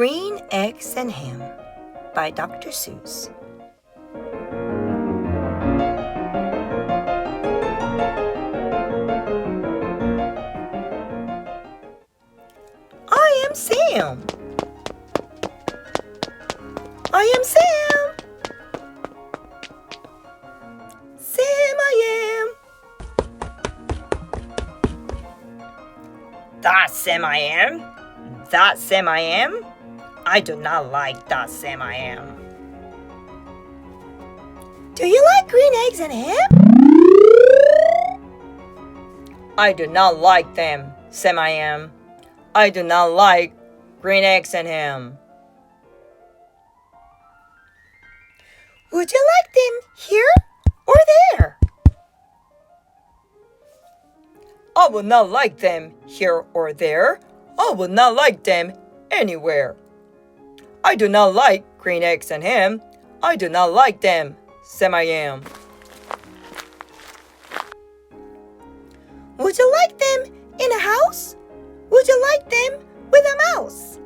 Green Eggs and Ham by Dr. Seuss. I am Sam. I am Sam. Sam I am. That Sam I am. That Sam I am. I do not like that Sam I am. Do you like green eggs and ham? I do not like them, Sam I am. I do not like green eggs and ham. Would you like them here or there? I would not like them here or there. I would not like them anywhere. I do not like green eggs and ham. I do not like them, Sam I am. Would you like them in a house? Would you like them with a mouse?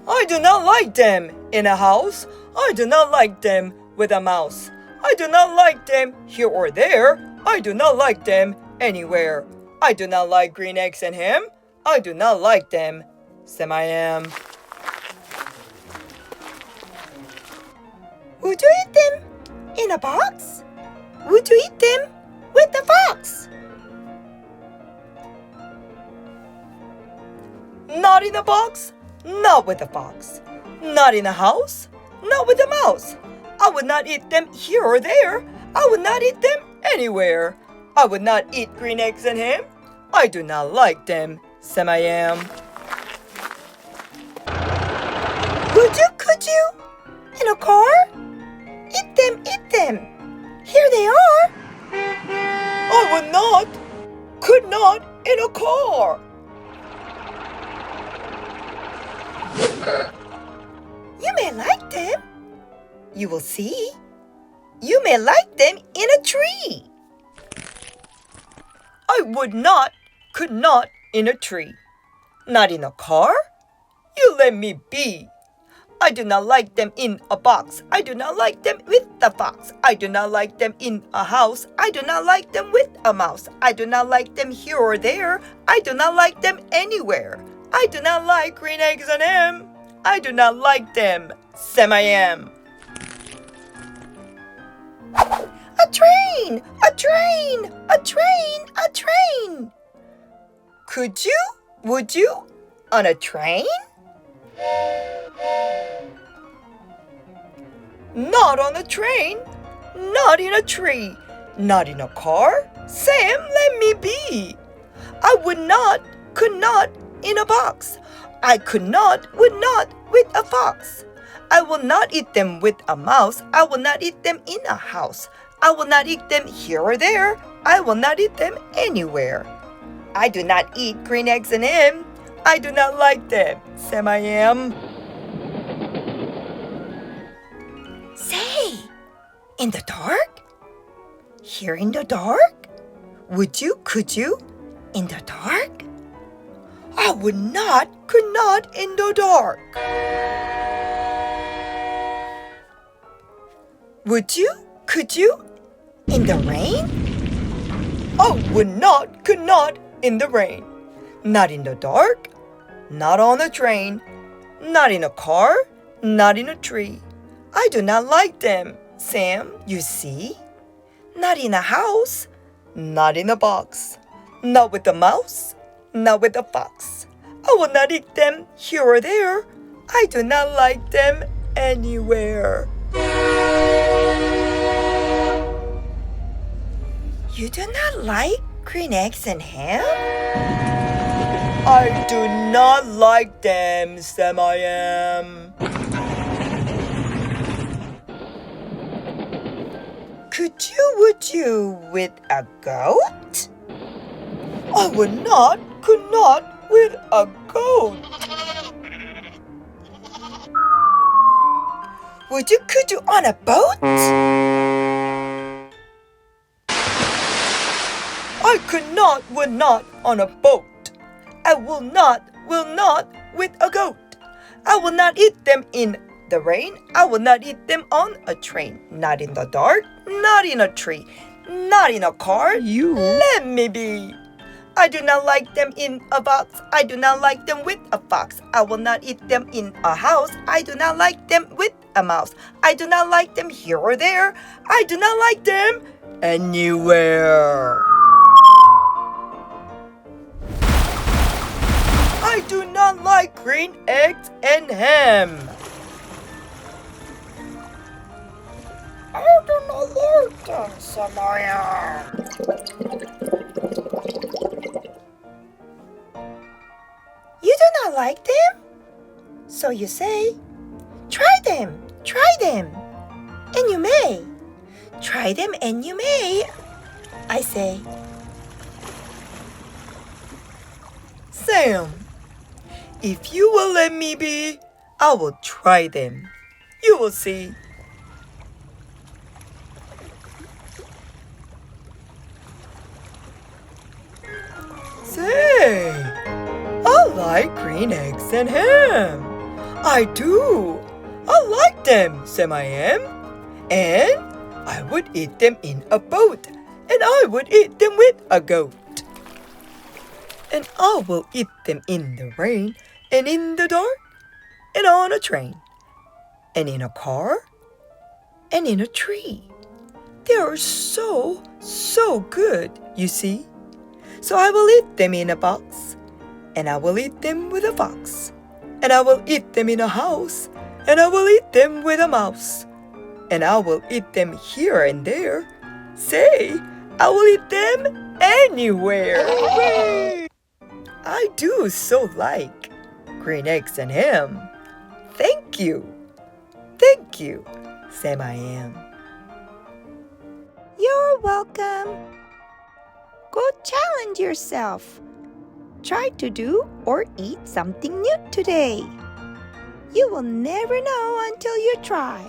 I do not like them in a house. I do not like them with a mouse. I do not like them here or there. I do not like them anywhere. I do not like green eggs and ham. I do not like them, Sam I am. Would you eat them in a box? Would you eat them with a fox? Not in a box, not with a fox. Not in a house, not with a mouse. I would not eat them here or there. I would not eat them anywhere. I would not eat green eggs and ham. I do not like them, Sam I am. Could you, in a car? Eat them. Here they are. I would not, could not, in a car. You may like them. You will see. You may like them in a tree. I would not, could not, in a tree. Not in a car. You let me be. I do not like them in a box. I do not like them with the fox. I do not like them in a house. I do not like them with a mouse. I do not like them here or there. I do not like them anywhere. I do not like green eggs and ham. I do not like them, Sam I am. A train! A train! A train! A train! Could you? Would you? On a train? Not on a train. Not in a tree. Not in a car. Sam, let me be. I would not, could not, in a box. I could not, would not, with a fox. I will not eat them with a mouse. I will not eat them in a house. I will not eat them here or there. I will not eat them anywhere. I do not eat green eggs and ham. I do not like them, Sam I am. Say, in the dark? Here in the dark? Would you, could you, in the dark? I would not, could not, in the dark. Would you, could you, in the rain? I would not, could not, in the rain. Not in the dark, not on a train, not in a car, not in a tree. I do not like them, Sam, you see. Not in a house, not in a box, not with a mouse, not with a fox. I will not eat them here or there. I do not like them anywhere. You do not like green eggs and ham? I do not like them, Sam I am. Could you, would you, with a goat? I would not, could not, with a goat. Would you, could you, on a boat? I could not, would not, on a boat. I will not with a goat. I will not eat them in the rain. I will not eat them on a train. Not in the dark, not in a tree, not in a car. Let me be. I do not like them in a box. I do not like them with a fox. I will not eat them in a house. I do not like them with a mouse. I do not like them here or there. I do not like them anywhere. I do not like green eggs and ham. I do not like them, Samaya. You do not like them? So you say, try them, and you may. Try them and you may. I say, Sam, if you will let me be, I will try them. You will see. Say, I like green eggs and ham. I do. I like them, Sam I am. And I would eat them in a boat. And I would eat them with a goat. And I will eat them in the rain, and in the dark, and on a train, and in a car, and in a tree. They are so good, you see. So I will eat them in a box, and I will eat them with a fox, and I will eat them in a house, and I will eat them with a mouse, and I will eat them here and there. Say, I will eat them anywhere. I do so like green eggs and ham. Thank you, Sam I am. You're welcome. Go challenge yourself. Try to do or eat something new today. You will never know until you try.